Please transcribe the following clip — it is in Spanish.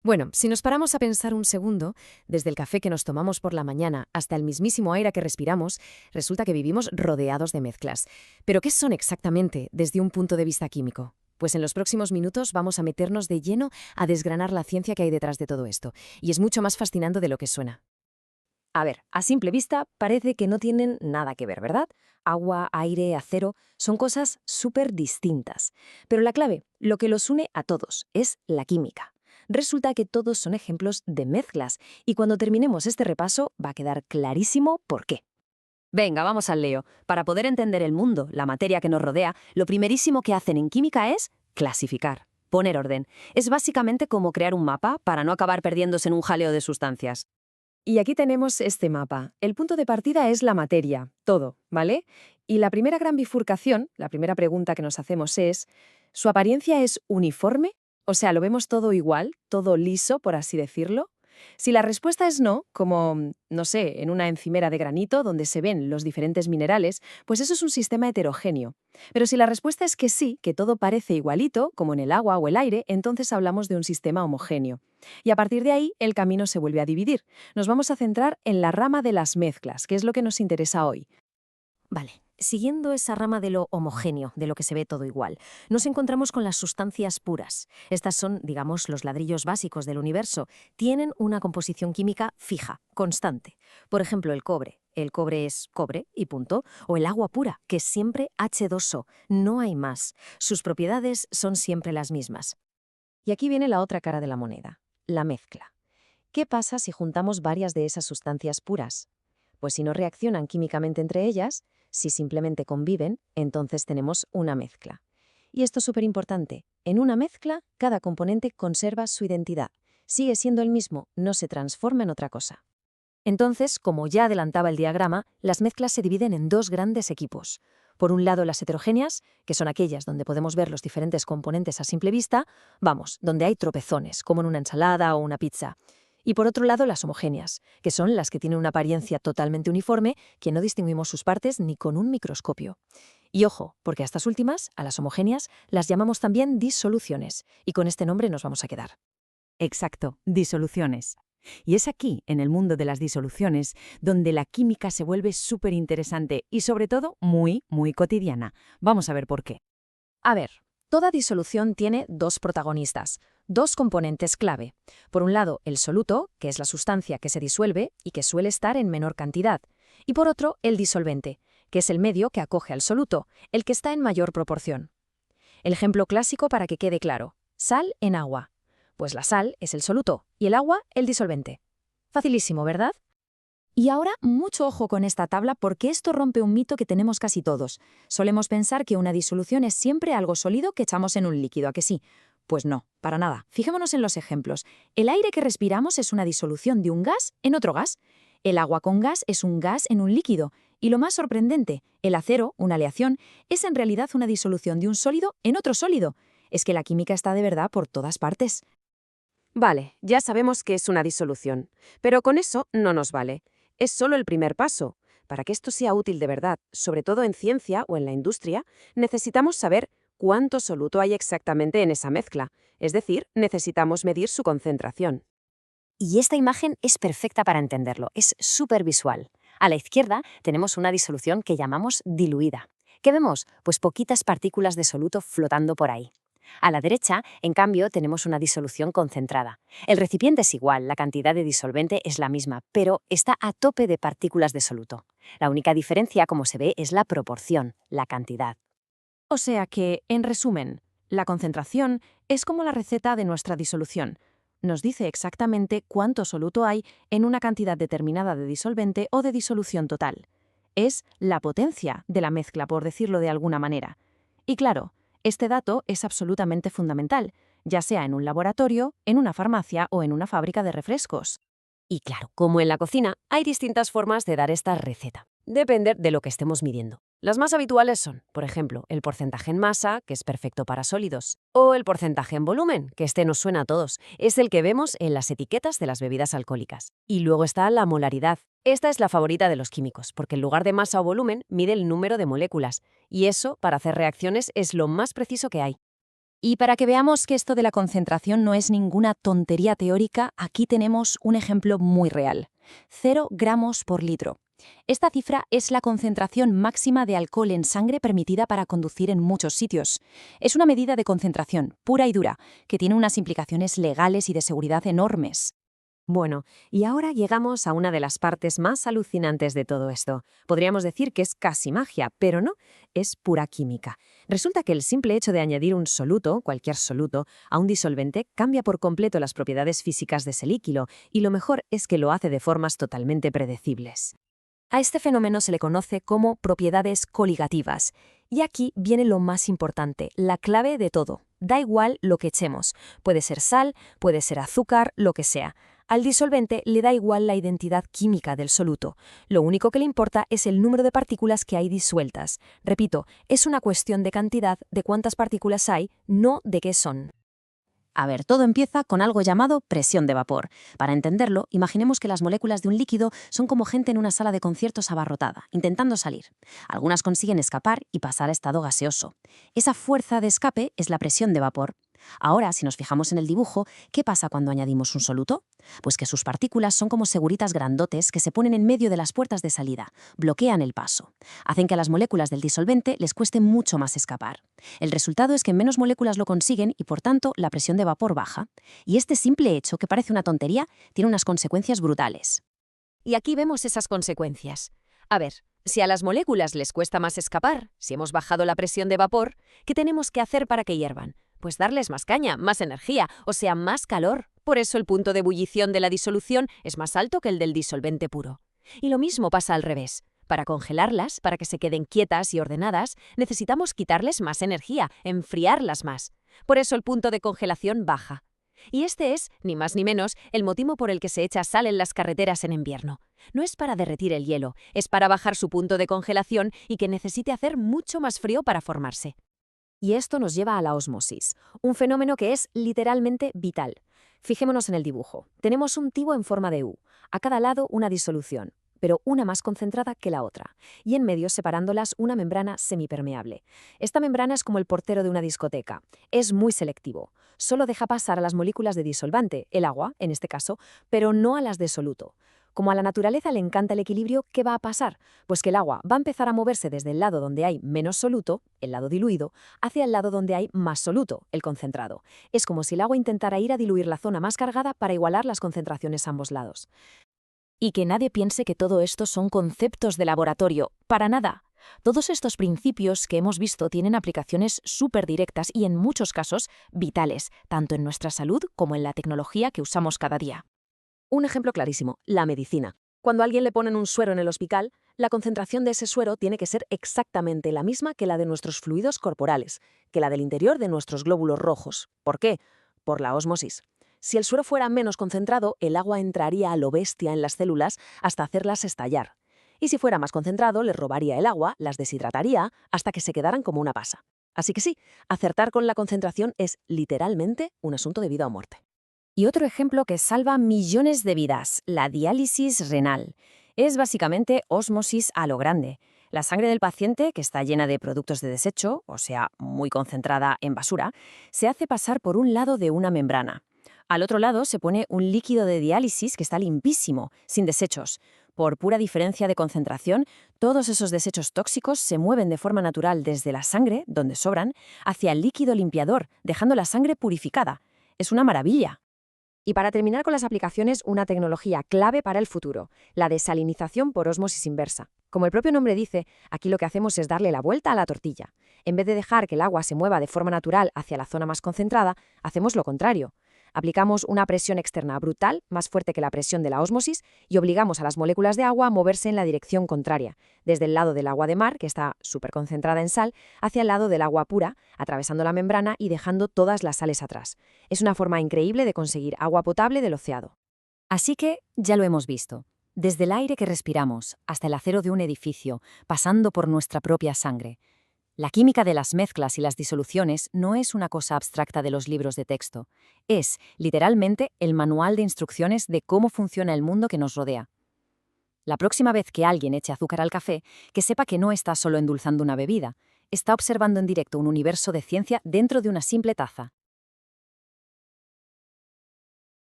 Bueno, si nos paramos a pensar un segundo, desde el café que nos tomamos por la mañana hasta el mismísimo aire que respiramos, resulta que vivimos rodeados de mezclas. ¿Pero qué son exactamente desde un punto de vista químico? Pues en los próximos minutos vamos a meternos de lleno a desgranar la ciencia que hay detrás de todo esto, y es mucho más fascinante de lo que suena. A ver, a simple vista parece que no tienen nada que ver, ¿verdad? Agua, aire, acero, son cosas súper distintas. Pero la clave, lo que los une a todos, es la química. Resulta que todos son ejemplos de mezclas, y cuando terminemos este repaso va a quedar clarísimo por qué. Venga, vamos al lío. Para poder entender el mundo, la materia que nos rodea, lo primerísimo que hacen en química es clasificar, poner orden. Es básicamente como crear un mapa para no acabar perdiéndose en un jaleo de sustancias. Y aquí tenemos este mapa. El punto de partida es la materia, todo, ¿vale? Y la primera gran bifurcación, la primera pregunta que nos hacemos es, ¿su apariencia es uniforme? O sea, ¿lo vemos todo igual, todo liso, por así decirlo? Si la respuesta es no, como, no sé, en una encimera de granito donde se ven los diferentes minerales, pues eso es un sistema heterogéneo. Pero si la respuesta es que sí, que todo parece igualito, como en el agua o el aire, entonces hablamos de un sistema homogéneo. Y a partir de ahí, el camino se vuelve a dividir. Nos vamos a centrar en la rama de las mezclas, que es lo que nos interesa hoy. Vale, siguiendo esa rama de lo homogéneo, de lo que se ve todo igual, nos encontramos con las sustancias puras. Estas son, digamos, los ladrillos básicos del universo. Tienen una composición química fija, constante. Por ejemplo, el cobre. El cobre es cobre y punto. O el agua pura, que es siempre H2O. No hay más. Sus propiedades son siempre las mismas. Y aquí viene la otra cara de la moneda, la mezcla. ¿Qué pasa si juntamos varias de esas sustancias puras? Pues si no reaccionan químicamente entre ellas, si simplemente conviven, entonces tenemos una mezcla. Y esto es súper importante. En una mezcla, cada componente conserva su identidad. Sigue siendo el mismo, no se transforma en otra cosa. Entonces, como ya adelantaba el diagrama, las mezclas se dividen en dos grandes equipos. Por un lado, las heterogéneas, que son aquellas donde podemos ver los diferentes componentes a simple vista, vamos, donde hay tropezones, como en una ensalada o una pizza. Y por otro lado, las homogéneas, que son las que tienen una apariencia totalmente uniforme, que no distinguimos sus partes ni con un microscopio. Y ojo, porque a estas últimas, a las homogéneas, las llamamos también disoluciones, y con este nombre nos vamos a quedar. Exacto, disoluciones. Y es aquí, en el mundo de las disoluciones, donde la química se vuelve súper interesante y sobre todo muy, muy cotidiana. Vamos a ver por qué. A ver, toda disolución tiene dos protagonistas, dos componentes clave. Por un lado, el soluto, que es la sustancia que se disuelve y que suele estar en menor cantidad. Y por otro, el disolvente, que es el medio que acoge al soluto, el que está en mayor proporción. El ejemplo clásico para que quede claro, sal en agua. Pues la sal es el soluto y el agua el disolvente. Facilísimo, ¿verdad? Y ahora, mucho ojo con esta tabla porque esto rompe un mito que tenemos casi todos. Solemos pensar que una disolución es siempre algo sólido que echamos en un líquido, ¿a que sí? Pues no, para nada. Fijémonos en los ejemplos. El aire que respiramos es una disolución de un gas en otro gas. El agua con gas es un gas en un líquido. Y lo más sorprendente, el acero, una aleación, es en realidad una disolución de un sólido en otro sólido. Es que la química está de verdad por todas partes. Vale, ya sabemos que es una disolución, pero con eso no nos vale. Es solo el primer paso. Para que esto sea útil de verdad, sobre todo en ciencia o en la industria, necesitamos saber cuánto soluto hay exactamente en esa mezcla, es decir, necesitamos medir su concentración. Y esta imagen es perfecta para entenderlo, es súper visual. A la izquierda tenemos una disolución que llamamos diluida. ¿Qué vemos? Pues poquitas partículas de soluto flotando por ahí. A la derecha, en cambio, tenemos una disolución concentrada. El recipiente es igual, la cantidad de disolvente es la misma, pero está a tope de partículas de soluto. La única diferencia, como se ve, es la proporción, la cantidad. O sea que, en resumen, la concentración es como la receta de nuestra disolución. Nos dice exactamente cuánto soluto hay en una cantidad determinada de disolvente o de disolución total. Es la potencia de la mezcla, por decirlo de alguna manera. Y claro, este dato es absolutamente fundamental, ya sea en un laboratorio, en una farmacia o en una fábrica de refrescos. Y claro, como en la cocina, hay distintas formas de dar esta receta. Depende de lo que estemos midiendo. Las más habituales son, por ejemplo, el porcentaje en masa, que es perfecto para sólidos, o el porcentaje en volumen, que este nos suena a todos. Es el que vemos en las etiquetas de las bebidas alcohólicas. Y luego está la molaridad. Esta es la favorita de los químicos, porque en lugar de masa o volumen, mide el número de moléculas. Y eso, para hacer reacciones, es lo más preciso que hay. Y para que veamos que esto de la concentración no es ninguna tontería teórica, aquí tenemos un ejemplo muy real. 0 gramos por litro. Esta cifra es la concentración máxima de alcohol en sangre permitida para conducir en muchos sitios. Es una medida de concentración pura y dura, que tiene unas implicaciones legales y de seguridad enormes. Bueno, y ahora llegamos a una de las partes más alucinantes de todo esto. Podríamos decir que es casi magia, pero no, es pura química. Resulta que el simple hecho de añadir un soluto, cualquier soluto, a un disolvente cambia por completo las propiedades físicas de ese líquido, y lo mejor es que lo hace de formas totalmente predecibles. A este fenómeno se le conoce como propiedades coligativas. Y aquí viene lo más importante, la clave de todo. Da igual lo que echemos. Puede ser sal, puede ser azúcar, lo que sea. Al disolvente le da igual la identidad química del soluto. Lo único que le importa es el número de partículas que hay disueltas. Repito, es una cuestión de cantidad, de cuántas partículas hay, no de qué son. A ver, todo empieza con algo llamado presión de vapor. Para entenderlo, imaginemos que las moléculas de un líquido son como gente en una sala de conciertos abarrotada, intentando salir. Algunas consiguen escapar y pasar a estado gaseoso. Esa fuerza de escape es la presión de vapor. Ahora, si nos fijamos en el dibujo, ¿qué pasa cuando añadimos un soluto? Pues que sus partículas son como seguritas grandotes que se ponen en medio de las puertas de salida, bloquean el paso. Hacen que a las moléculas del disolvente les cueste mucho más escapar. El resultado es que menos moléculas lo consiguen y, por tanto, la presión de vapor baja. Y este simple hecho, que parece una tontería, tiene unas consecuencias brutales. Y aquí vemos esas consecuencias. A ver, si a las moléculas les cuesta más escapar, si hemos bajado la presión de vapor, ¿qué tenemos que hacer para que hiervan? Pues darles más caña, más energía, o sea, más calor. Por eso el punto de ebullición de la disolución es más alto que el del disolvente puro. Y lo mismo pasa al revés. Para congelarlas, para que se queden quietas y ordenadas, necesitamos quitarles más energía, enfriarlas más. Por eso el punto de congelación baja. Y este es, ni más ni menos, el motivo por el que se echa sal en las carreteras en invierno. No es para derretir el hielo, es para bajar su punto de congelación y que necesite hacer mucho más frío para formarse. Y esto nos lleva a la ósmosis, un fenómeno que es literalmente vital. Fijémonos en el dibujo. Tenemos un tibo en forma de U, a cada lado una disolución, pero una más concentrada que la otra, y en medio separándolas una membrana semipermeable. Esta membrana es como el portero de una discoteca. Es muy selectivo. Solo deja pasar a las moléculas de disolvante, el agua, en este caso, pero no a las de soluto. Como a la naturaleza le encanta el equilibrio, ¿qué va a pasar? Pues que el agua va a empezar a moverse desde el lado donde hay menos soluto, el lado diluido, hacia el lado donde hay más soluto, el concentrado. Es como si el agua intentara ir a diluir la zona más cargada para igualar las concentraciones a ambos lados. Y que nadie piense que todo esto son conceptos de laboratorio. Para nada. Todos estos principios que hemos visto tienen aplicaciones súper directas y en muchos casos vitales, tanto en nuestra salud como en la tecnología que usamos cada día. Un ejemplo clarísimo, la medicina. Cuando a alguien le ponen un suero en el hospital, la concentración de ese suero tiene que ser exactamente la misma que la de nuestros fluidos corporales, que la del interior de nuestros glóbulos rojos. ¿Por qué? Por la ósmosis. Si el suero fuera menos concentrado, el agua entraría a lo bestia en las células hasta hacerlas estallar. Y si fuera más concentrado, les robaría el agua, las deshidrataría, hasta que se quedaran como una pasa. Así que sí, acertar con la concentración es literalmente un asunto de vida o muerte. Y otro ejemplo que salva millones de vidas, la diálisis renal. Es básicamente ósmosis a lo grande. La sangre del paciente, que está llena de productos de desecho, o sea, muy concentrada en basura, se hace pasar por un lado de una membrana. Al otro lado se pone un líquido de diálisis que está limpísimo, sin desechos. Por pura diferencia de concentración, todos esos desechos tóxicos se mueven de forma natural desde la sangre, donde sobran, hacia el líquido limpiador, dejando la sangre purificada. Es una maravilla. Y para terminar con las aplicaciones, una tecnología clave para el futuro, la desalinización por ósmosis inversa. Como el propio nombre dice, aquí lo que hacemos es darle la vuelta a la tortilla. En vez de dejar que el agua se mueva de forma natural hacia la zona más concentrada, hacemos lo contrario. Aplicamos una presión externa brutal, más fuerte que la presión de la ósmosis, y obligamos a las moléculas de agua a moverse en la dirección contraria, desde el lado del agua de mar, que está súper concentrada en sal, hacia el lado del agua pura, atravesando la membrana y dejando todas las sales atrás. Es una forma increíble de conseguir agua potable del océano. Así que, ya lo hemos visto. Desde el aire que respiramos hasta el acero de un edificio, pasando por nuestra propia sangre. La química de las mezclas y las disoluciones no es una cosa abstracta de los libros de texto. Es, literalmente, el manual de instrucciones de cómo funciona el mundo que nos rodea. La próxima vez que alguien eche azúcar al café, que sepa que no está solo endulzando una bebida, está observando en directo un universo de ciencia dentro de una simple taza.